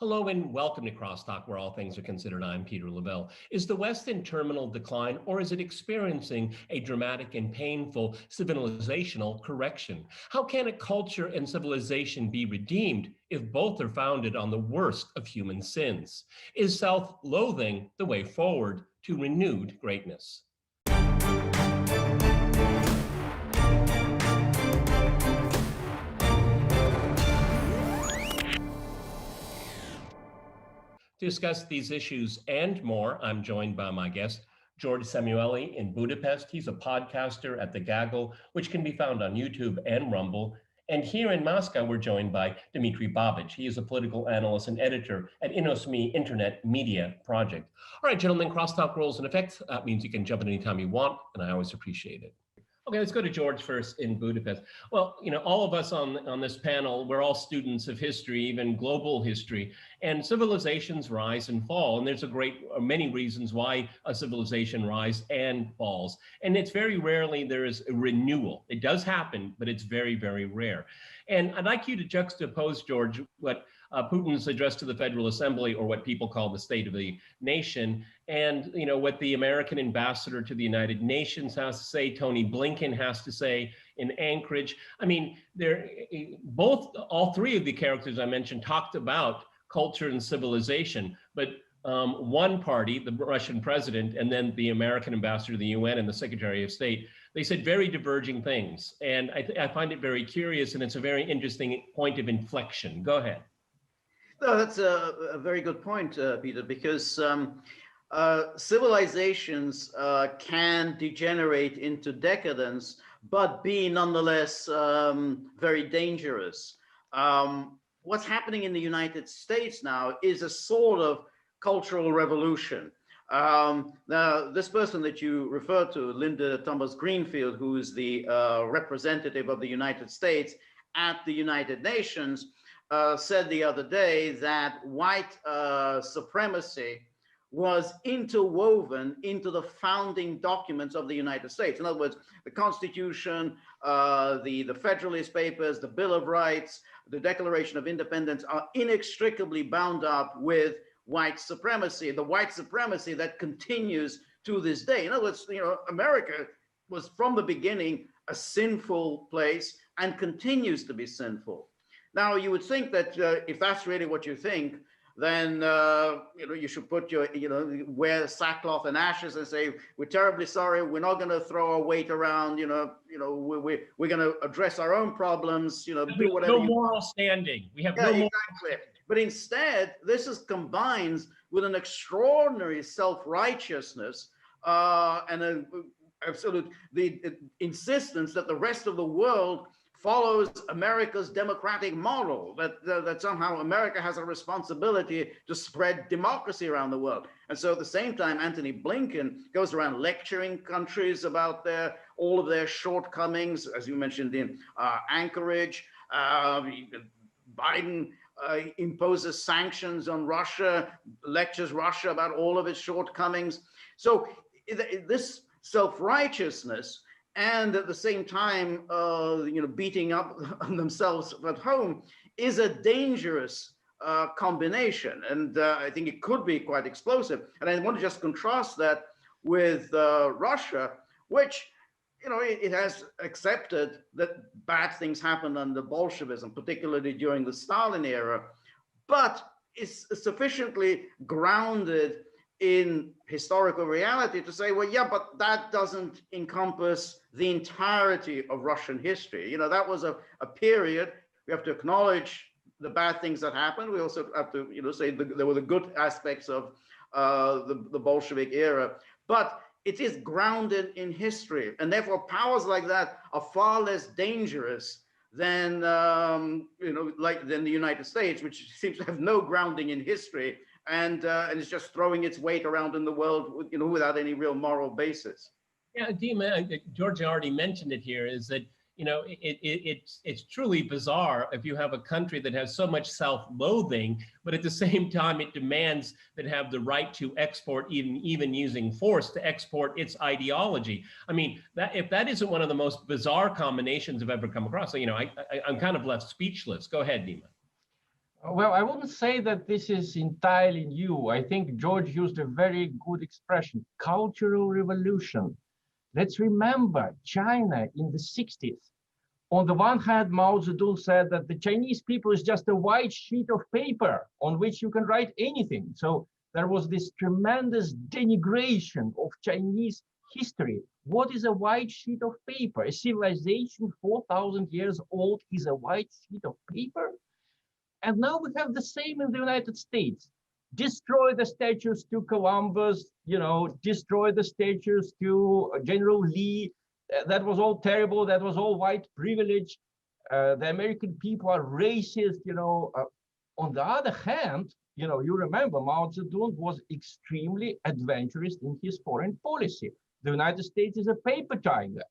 Hello and welcome to CrossTalk, where all things are considered. I'm Peter Lavelle. Is the West in terminal decline, or is it experiencing a dramatic and painful civilizational correction? How can a culture and civilization be redeemed if both are founded on the worst of human sins? Is self-loathing the way forward to renewed greatness? To discuss these issues and more, I'm joined by my guest, George Szamuely in Budapest. He's a podcaster at The Gaggle, which can be found on YouTube and Rumble. And here in Moscow, we're joined by Dmitry Babich. He is a political analyst and editor at InnoSME Internet Media Project. All right, gentlemen, crosstalk rules in effect. That means you can jump in anytime you want, and I always appreciate it. Okay, let's go to George first in Budapest. Well, all of us on this panel, we're all students of history, even global history, and civilizations rise and fall. And there's many reasons why a civilization rises and falls. And it's very rarely there is a renewal. It does happen, but it's very, very rare. And I'd like you to juxtapose, George, what Putin's address to the Federal Assembly, or what people call the State of the Nation, and what the American ambassador to the United Nations has to say, Tony Blinken has to say in Anchorage. I mean, all three of the characters I mentioned talked about culture and civilization, but one party, the Russian president, and then the American ambassador to the UN and the Secretary of State, they said very diverging things. And I find it very curious, and it's a very interesting point of inflection. Go ahead. No, that's a very good point, Peter, because civilizations can degenerate into decadence, but be nonetheless very dangerous. What's happening in the United States now is a sort of cultural revolution. Now, this person that you refer to, Linda Thomas Greenfield, who is the representative of the United States at the United Nations, said the other day that white supremacy was interwoven into the founding documents of the United States. In other words, the Constitution, the Federalist Papers, the Bill of Rights, the Declaration of Independence are inextricably bound up with white supremacy, the white supremacy that continues to this day. In other words, America was from the beginning a sinful place and continues to be sinful. Now, you would think that if that's really what you think, then you should put wear sackcloth and ashes and say, we're terribly sorry, we're not going to throw our weight around, we're going to address our own problems, do whatever. No moral standing. We have no moral. Exactly. But instead, this is combines with an extraordinary self-righteousness and an absolute insistence that the rest of the world follows America's democratic model, that somehow America has a responsibility to spread democracy around the world. And so at the same time, Anthony Blinken goes around lecturing countries about all of their shortcomings, as you mentioned in Anchorage. Biden imposes sanctions on Russia, lectures Russia about all of its shortcomings. So this self-righteousness, and at the same time, beating up on themselves at home, is a dangerous combination. And I think it could be quite explosive. And I want to just contrast that with Russia, which, it has accepted that bad things happened under Bolshevism, particularly during the Stalin era, but is sufficiently grounded in historical reality to say, well, yeah, but that doesn't encompass the entirety of Russian history. That was a period. We have to acknowledge the bad things that happened. We also have to, say there were the good aspects of the Bolshevik era, but it is grounded in history, and therefore powers like that are far less dangerous than than the United States, which seems to have no grounding in history. And it's just throwing its weight around in the world, without any real moral basis. Yeah, Dima, George already mentioned it here, is that, it's truly bizarre if you have a country that has so much self-loathing, but at the same time it demands that have the right to export, even using force to export its ideology. I mean, if that isn't one of the most bizarre combinations I've ever come across, I'm kind of left speechless. Go ahead, Dima. Well, I wouldn't say that this is entirely new. I think George used a very good expression, cultural revolution. Let's remember China in the 60s. On the one hand, Mao Zedong said that the Chinese people is just a white sheet of paper on which you can write anything. So there was this tremendous denigration of Chinese history. What is a white sheet of paper? A civilization 4,000 years old is a white sheet of paper? And now we have the same in the United States. Destroy the statues to Columbus, destroy the statues to General Lee. That was all terrible. That was all white privilege. The American people are racist, On the other hand, you remember Mao Zedong was extremely adventurous in his foreign policy. The United States is a paper tiger.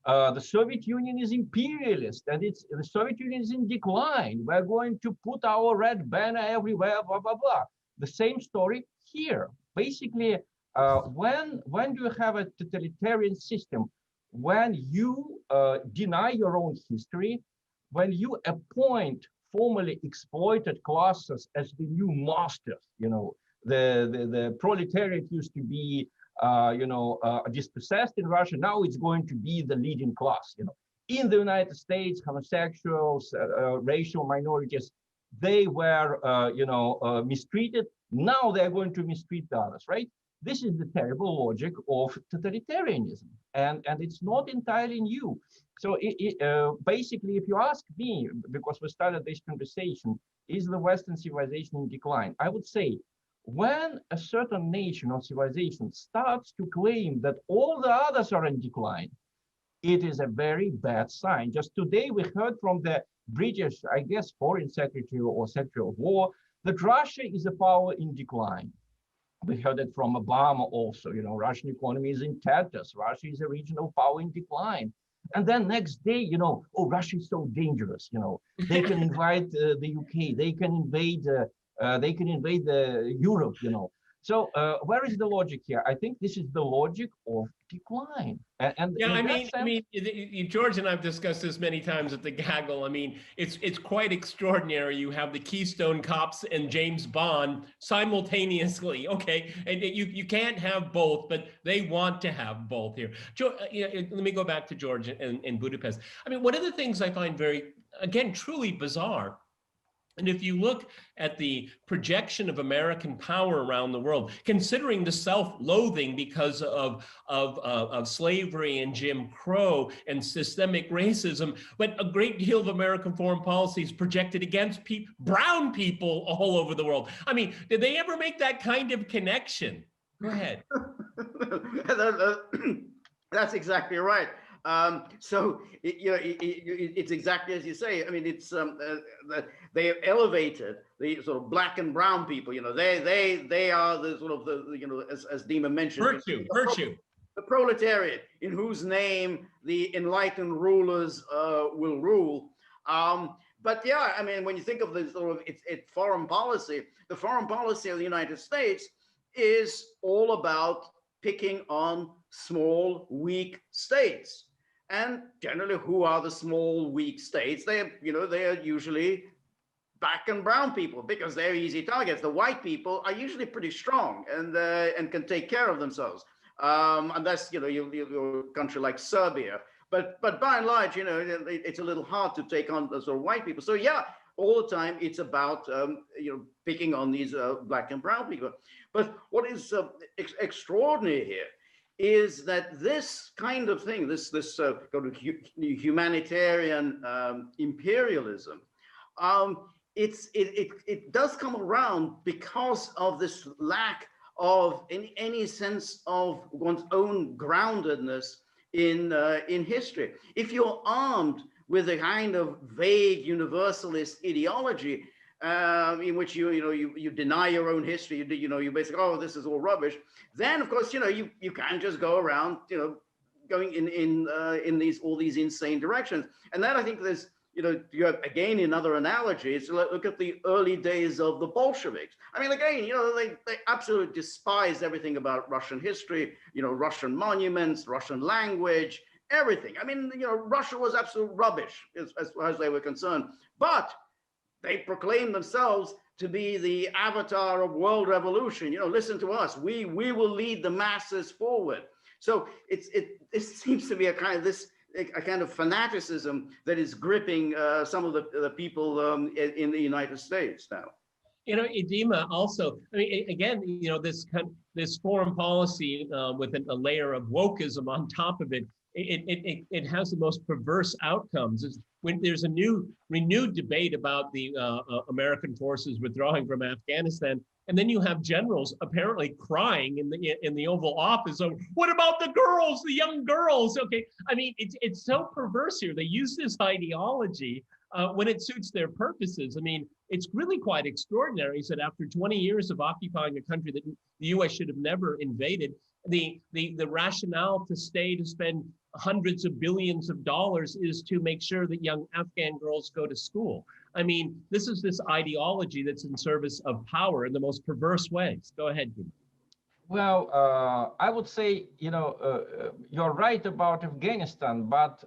The Soviet Union is imperialist, and the Soviet Union is in decline. We're going to put our red banner everywhere, blah, blah, blah. The same story here. Basically, when do you have a totalitarian system? When you deny your own history, when you appoint formerly exploited classes as the new masters, the proletariat used to be dispossessed in Russia. Now it's going to be the leading class. In the United States, homosexuals, racial minorities, they were, mistreated. Now they're going to mistreat the others, right? This is the terrible logic of totalitarianism, and it's not entirely new. So basically, if you ask me, because we started this conversation, is the Western civilization in decline? I would say, when a certain nation or civilization starts to claim that all the others are in decline, it is a very bad sign. Just today, we heard from the British, I guess, foreign secretary or secretary of war, that Russia is a power in decline. We heard it from Obama also, Russian economy is in tatters. Russia is a regional power in decline. And then next day, oh, Russia is so dangerous, they can invade the UK, they can invade Europe, So where is the logic here? I think this is the logic of decline. And yeah, I mean, George and I've discussed this many times at the gaggle. I mean, it's quite extraordinary. You have the Keystone Cops and James Bond simultaneously. Okay, and you can't have both, but they want to have both here. Let me go back to George in Budapest. I mean, one of the things I find very, again, truly bizarre. And if you look at the projection of American power around the world, considering the self-loathing because of slavery and Jim Crow and systemic racism, but a great deal of American foreign policy is projected against brown people all over the world. I mean, did they ever make that kind of connection? Go ahead. That's exactly right. So it's exactly as you say. I mean, it's they have elevated the sort of black and brown people. They are the sort of the as Dima mentioned, virtue, the proletariat in whose name the enlightened rulers will rule. But yeah, I mean, when you think of the sort of its foreign policy, the foreign policy of the United States is all about picking on small, weak states. And generally, who are the small, weak states? They are usually black and brown people because they're easy targets. The white people are usually pretty strong and can take care of themselves. Unless your country like Serbia. But by and large, it's a little hard to take on the sort of white people. So yeah, all the time it's about picking on these black and brown people. But what is extraordinary here is that this kind of thing, this humanitarian imperialism, it does come around because of this lack of any sense of one's own groundedness in history. If you're armed with a kind of vague universalist ideology, in which you deny your own history, you basically, oh, this is all rubbish. Then of course you can't just go around going in all these insane directions. And then I think there's you have again another analogy is look at the early days of the Bolsheviks. I mean, again, they absolutely despised everything about Russian history, Russian monuments, Russian language, everything. I mean, Russia was absolute rubbish as far as they were concerned. But They proclaim themselves to be the avatar of world revolution. Listen to us. We will lead the masses forward. So it seems to be a kind of fanaticism that is gripping some of the people in the United States now. Edema also, I mean, again, this foreign policy with a layer of wokeism on top of it, it has the most perverse outcomes. When there's a renewed debate about the American forces withdrawing from Afghanistan, and then you have generals apparently crying in the Oval Office. So what about the girls, the young girls? Okay, I mean, it's so perverse here. They use this ideology when it suits their purposes. I mean, it's really quite extraordinary. He said after 20 years of occupying a country that the U.S. should have never invaded, the rationale to spend hundreds of billions of dollars is to make sure that young Afghan girls go to school. I mean, this is this ideology that's in service of power in the most perverse ways. Go ahead, Dmitry. Well, I would say, you're right about Afghanistan, but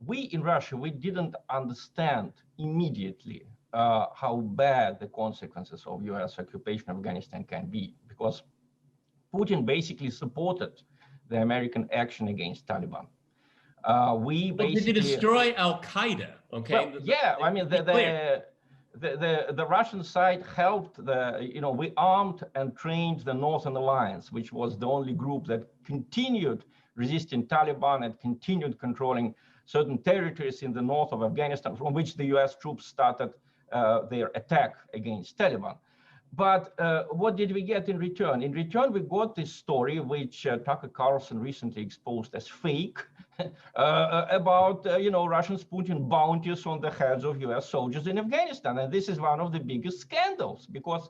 we in Russia, we didn't understand immediately how bad the consequences of US occupation of Afghanistan can be, because Putin basically supported the American action against Taliban. Did they destroy Al-Qaeda? Okay. Well, yeah, I mean, the Russian side helped we armed and trained the Northern Alliance, which was the only group that continued resisting Taliban and continued controlling certain territories in the north of Afghanistan, from which the US troops started their attack against Taliban. But what did we get in return? In return, we got this story, which Tucker Carlson recently exposed as fake, about Russians putting bounties on the heads of US soldiers in Afghanistan. And this is one of the biggest scandals, because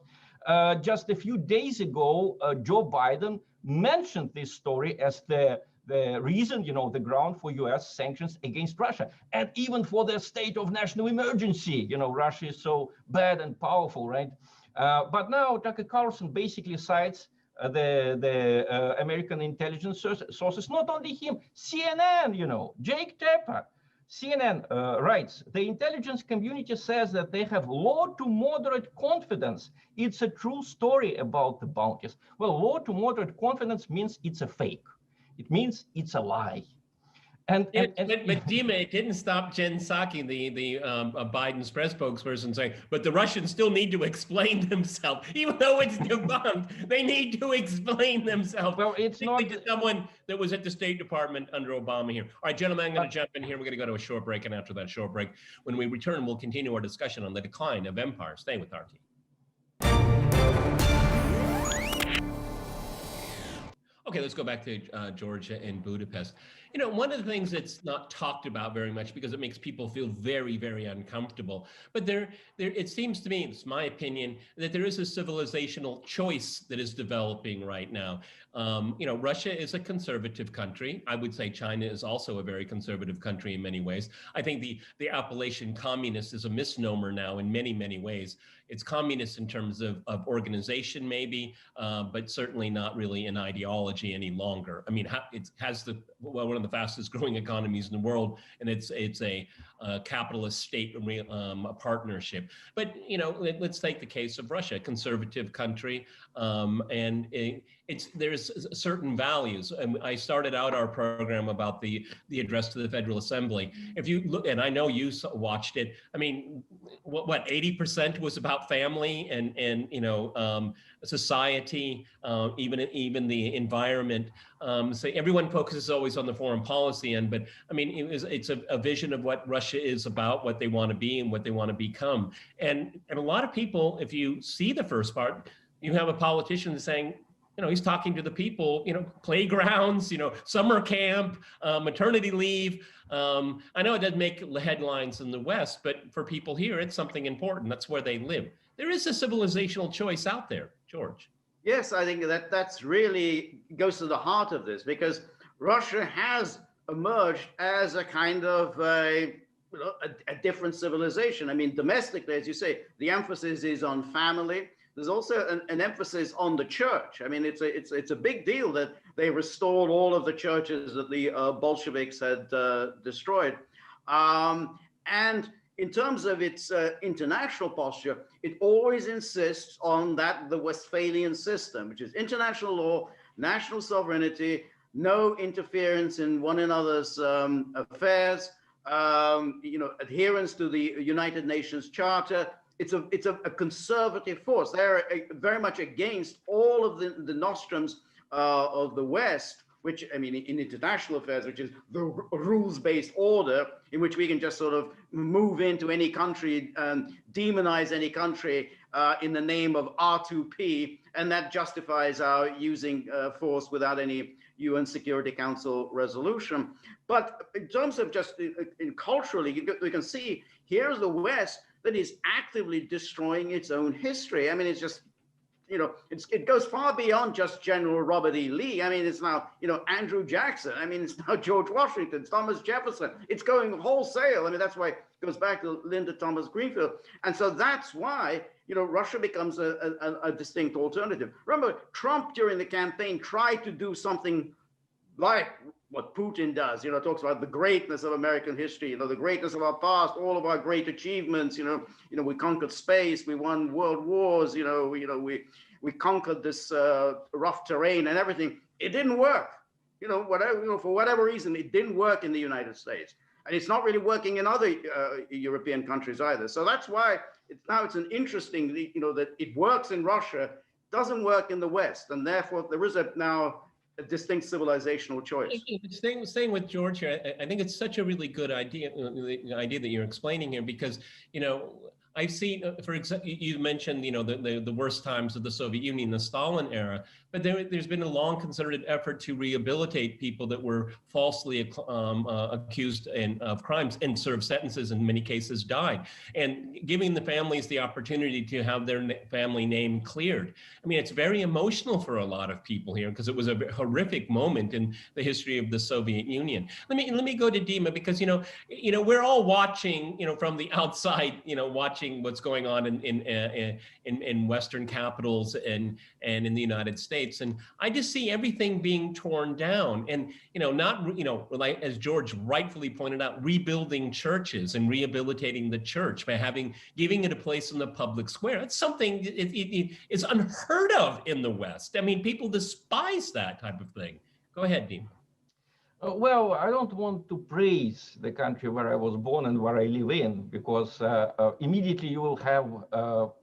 just a few days ago, Joe Biden mentioned this story as the reason, the ground for US sanctions against Russia, and even for their state of national emergency. Russia is so bad and powerful, right? But now Tucker Carlson basically cites the American intelligence sources, not only him, CNN, Jake Tapper. CNN writes, the intelligence community says that they have low to moderate confidence. It's a true story about the bounties. Well, low to moderate confidence means it's a fake. It means it's a lie. But Dima, it didn't stop Jen Psaki, the Biden's press spokesperson, saying, but the Russians still need to explain themselves, even though it's debunked. They need to explain themselves. Well, it's not someone that was at the State Department under Obama here. All right, gentlemen, I'm going to jump in here. We're going to go to a short break, and after that short break, when we return, we'll continue our discussion on the decline of empire. Stay with RT. Okay, let's go back to Georgia and Budapest. One of the things that's not talked about very much because it makes people feel very, very uncomfortable. But it seems to me, it's my opinion, that there is a civilizational choice that is developing right now. Russia is a conservative country. I would say China is also a very conservative country in many ways. I think the appellation communist is a misnomer now in many, many ways. It's communist in terms of organization, maybe, but certainly not really an ideology any longer. I mean, it has one of the fastest growing economies in the world, and it's a capitalist state partnership. But let's take the case of Russia, a conservative country, and there's certain values. And I started out our program about the address to the Federal Assembly. If you look, and I know you watched it. I mean, what 80% was about family and society, even the environment. So everyone focuses always on the foreign policy end, but I mean, it's a vision of what Russia is about, what they want to be and what they want to become. And a lot of people, if you see the first part, you have a politician saying, he's talking to the people, playgrounds, summer camp, maternity leave. I know it doesn't make headlines in the West, but for people here, it's something important. That's where they live. There is a civilizational choice out there, George. Yes, I think that's really goes to the heart of this, because Russia has emerged as a kind of a different civilization. I mean, domestically, as you say, the emphasis is on family. There's also an emphasis on the church. I mean, it's a big deal that they restored all of the churches that the Bolsheviks had destroyed. And in terms of its international posture, it always insists on the Westphalian system, which is international law, national sovereignty, no interference in one another's affairs, adherence to the United Nations Charter. It's a conservative force. They're very much against all of the nostrums of the West, which, I mean, in international affairs, which is the rules-based order in which we can just sort of move into any country and demonize any country in the name of R2P, and that justifies our using force without any UN Security Council resolution. But in terms of just culturally, we can see here's the West that is actively destroying its own history. I mean, it's just, it goes far beyond just General Robert E. Lee. I mean, it's now, Andrew Jackson. I mean, it's now George Washington, Thomas Jefferson. It's going wholesale. I mean, that's why it goes back to Linda Thomas Greenfield. And so that's why, Russia becomes a distinct alternative. Remember, Trump during the campaign tried to do something like what Putin does, talks about the greatness of American history, the greatness of our past, all of our great achievements, we conquered space, we won world wars, we conquered this rough terrain and everything. It didn't work, for whatever reason, it didn't work in the United States. And it's not really working in other European countries either. So that's why it's an interesting, that it works in Russia, doesn't work in the West. And therefore there is now a distinct civilizational choice. Staying with George here, I think it's such a really good idea, the idea that you're explaining here, because, I've seen, for example, you mentioned, the worst times of the Soviet Union, the Stalin era, but there's been a long concerted effort to rehabilitate people that were falsely accused of crimes and served sentences, in many cases died, and giving the families the opportunity to have their family name cleared. I mean, it's very emotional for a lot of people here because it was a horrific moment in the history of the Soviet Union. Let me go to Dima, because we're all watching, from the outside, watching what's going on in Western capitals and in the United States. And I just see everything being torn down and, like as George rightfully pointed out, rebuilding churches and rehabilitating the church by giving it a place in the public square. It's something, it's unheard of in the West. I mean, people despise that type of thing. Go ahead, Dima. Well, I don't want to praise the country where I was born and where I live in, because immediately you will have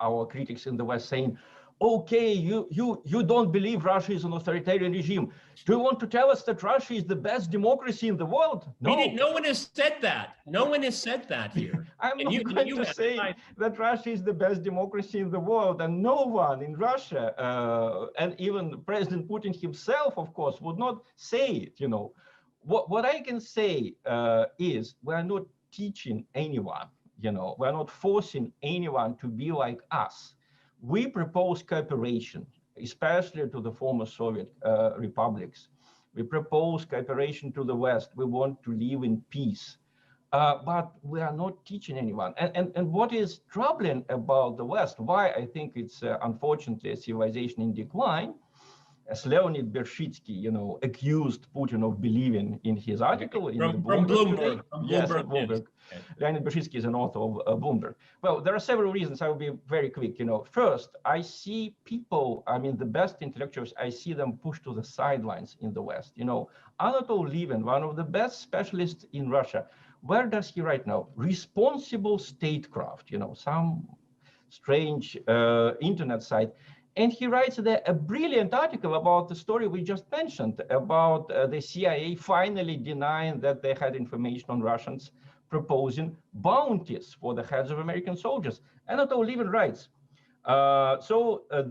our critics in the West saying, okay, you don't believe Russia is an authoritarian regime. Do you want to tell us that Russia is the best democracy in the world? No. No one has said that. No one has said that here. I'm not going to say that Russia is the best democracy in the world, and no one in Russia, and even President Putin himself, of course, would not say it, What I can say is we're not teaching anyone, we're not forcing anyone to be like us. We propose cooperation, especially to the former Soviet republics. We propose cooperation to the West. We want to live in peace. But we are not teaching anyone. And what is troubling about the West, why I think it's unfortunately a civilization in decline, as Leonid Bershitsky, accused Putin of believing in his article from Bloomberg. Yes, Bloomberg. Yes. Leonid Bershitsky is an author of Bloomberg. Well, there are several reasons. I will be very quick. First, I see people, the best intellectuals, I see them pushed to the sidelines in the West. Anatol Lieven, one of the best specialists in Russia, where does he write now? Responsible statecraft, some strange internet site. And he writes there a brilliant article about the story we just mentioned, about the CIA finally denying that they had information on Russians, proposing bounties for the heads of American soldiers. Anatol Lieven writes,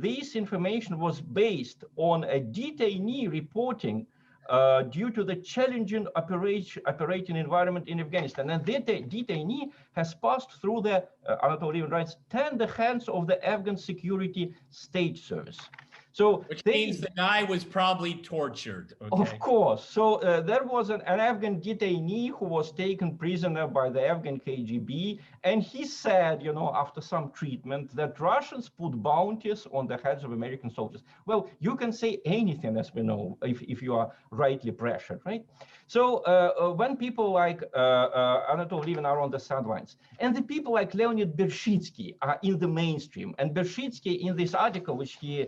this information was based on a detainee reporting due to the challenging operating environment in Afghanistan. And the detainee has passed through the, Anatol Lieven writes, tender hands of the Afghan security state service. So which means the guy was probably tortured. Okay? Of course. So there was an Afghan detainee who was taken prisoner by the Afghan KGB. And he said, you know, after some treatment, that Russians put bounties on the heads of American soldiers. Well, you can say anything, as we know, if you are rightly pressured, right? So when people like Anatol Levin are on the sidelines, and the people like Leonid Bershitsky are in the mainstream, and Bershitsky in this article, which he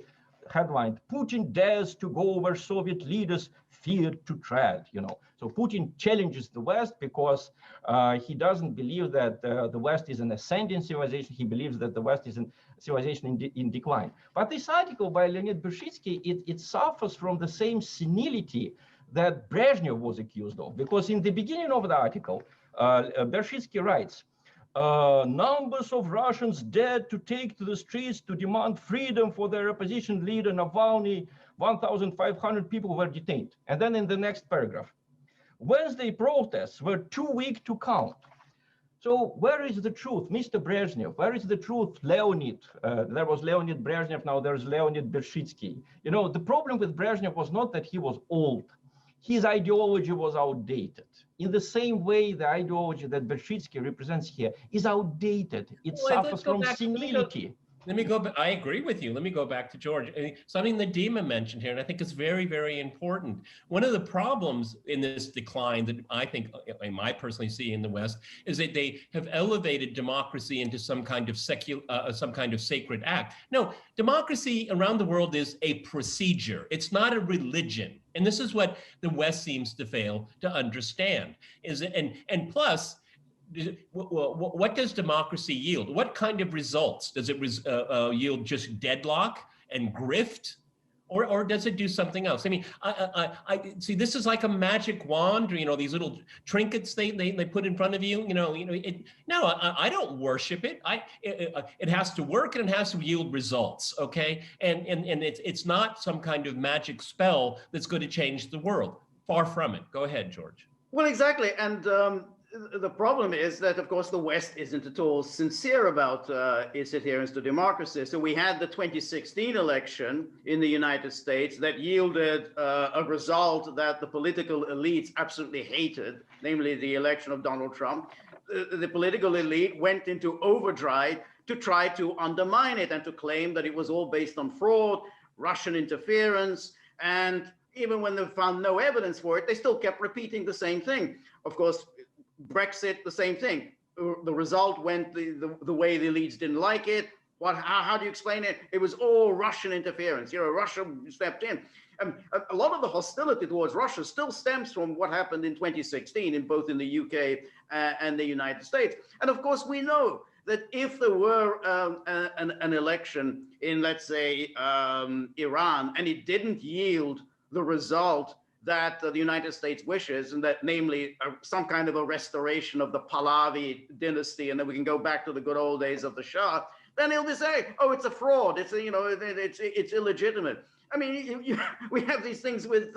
headlined, Putin dares to go where Soviet leaders feared to tread, you know. So Putin challenges the West because he doesn't believe that the West is an ascending civilization. He believes that the West is a civilization in decline. But this article by Leonid Bershitsky, it suffers from the same senility that Brezhnev was accused of, because in the beginning of the article, Bershitsky writes, numbers of Russians dared to take to the streets to demand freedom for their opposition leader Navalny. 1,500 people were detained. And then in the next paragraph, Wednesday protests were too weak to count. So where is the truth, Mr. Brezhnev? Where is the truth, Leonid? There was Leonid Brezhnev, now there's Leonid Bershitsky. You know, the problem with Brezhnev was not that he was old. His ideology was outdated. In the same way, the ideology that Bershitsky represents here is outdated. It suffers from senility. Let me go back. I agree with you. Let me go back to George. Something that Dima mentioned here, and I think is very, very important. One of the problems in this decline that I think, I personally see in the West, is that they have elevated democracy into some kind of sacred act. No, democracy around the world is a procedure. It's not a religion. And this is what the West seems to fail to understand. And plus, what does democracy yield? What kind of results? Does it yield just deadlock and grift? Or does it do something else? I mean, I see this is like a magic wand, or, you know, these little trinkets they put in front of you. I don't worship it. It has to work and it has to yield results. Okay, and it's not some kind of magic spell that's going to change the world. Far from it. Go ahead, George. Well, exactly, and the problem is that, of course, the West isn't at all sincere about its adherence to democracy. So we had the 2016 election in the United States that yielded a result that the political elites absolutely hated, namely the election of Donald Trump. The political elite went into overdrive to try to undermine it and to claim that it was all based on fraud, Russian interference, and even when they found no evidence for it, they still kept repeating the same thing. Of course, Brexit, the same thing. The result went the way the elites didn't like it. How do you explain it? It was all Russian interference. You know, Russia stepped in. A lot of the hostility towards Russia still stems from what happened in 2016, in both in the UK and the United States. And of course, we know that if there were an election in, let's say, Iran, and it didn't yield the result that the United States wishes, and that namely some kind of a restoration of the Pahlavi dynasty, and then we can go back to the good old days of the Shah, then he'll be saying, oh, it's a fraud, it's illegitimate. I mean, we have these things with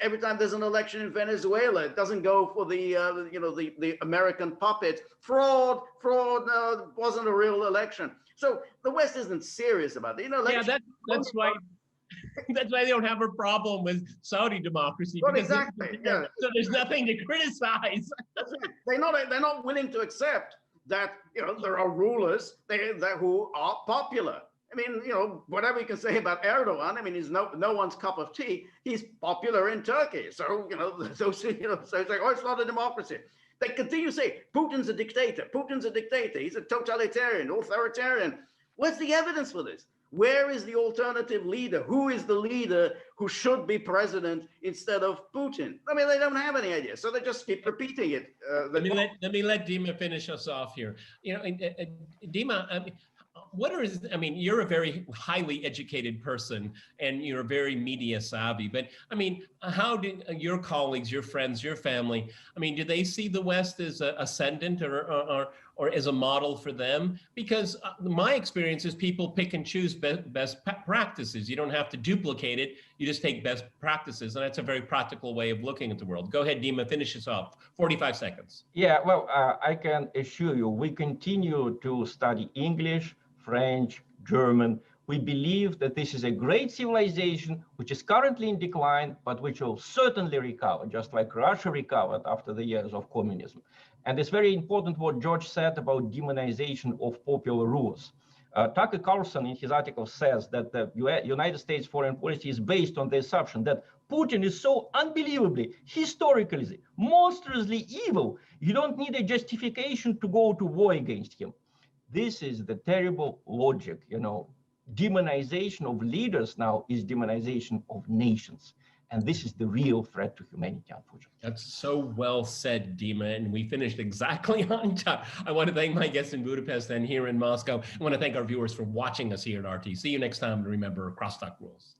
every time there's an election in Venezuela, it doesn't go for the American puppet. Fraud, no, it wasn't a real election. So the West isn't serious about it. That's why. That's why they don't have a problem with Saudi democracy. Well, exactly. Yeah. So there's nothing to criticize. That's right. They're not willing to accept that there are rulers who are popular. I mean, whatever you can say about Erdogan, I mean, he's no one's cup of tea. He's popular in Turkey, so so it's like, oh, it's not a democracy. They continue to say Putin's a dictator. Putin's a dictator. He's a totalitarian, authoritarian. What's the evidence for this? Where is the alternative leader? Who is the leader who should be president instead of Putin? I mean, they don't have any idea, so they just keep repeating it. Let me let Dima finish us off here. Dima, you're a very highly educated person and you're very media savvy, but I mean, how did your colleagues, your friends, your family, I mean, do they see the West as ascendant or as a model for them? Because my experience is people pick and choose best practices. You don't have to duplicate it. You just take best practices. And that's a very practical way of looking at the world. Go ahead, Dima, finish us off. 45 seconds. Yeah, well, I can assure you, we continue to study English, French, German. We believe that this is a great civilization which is currently in decline, but which will certainly recover, just like Russia recovered after the years of communism. And it's very important what George said about demonization of popular rulers. Tucker Carlson in his article says that the United States foreign policy is based on the assumption that Putin is so unbelievably, historically, monstrously evil, you don't need a justification to go to war against him. This is the terrible logic, you know. Demonization of leaders now is demonization of nations. And this is the real threat to humanity, unfortunately. That's so well said, Dima, and we finished exactly on time. I want to thank my guests in Budapest and here in Moscow. I want to thank our viewers for watching us here at RT. See you next time, and remember, CrossTalk rules.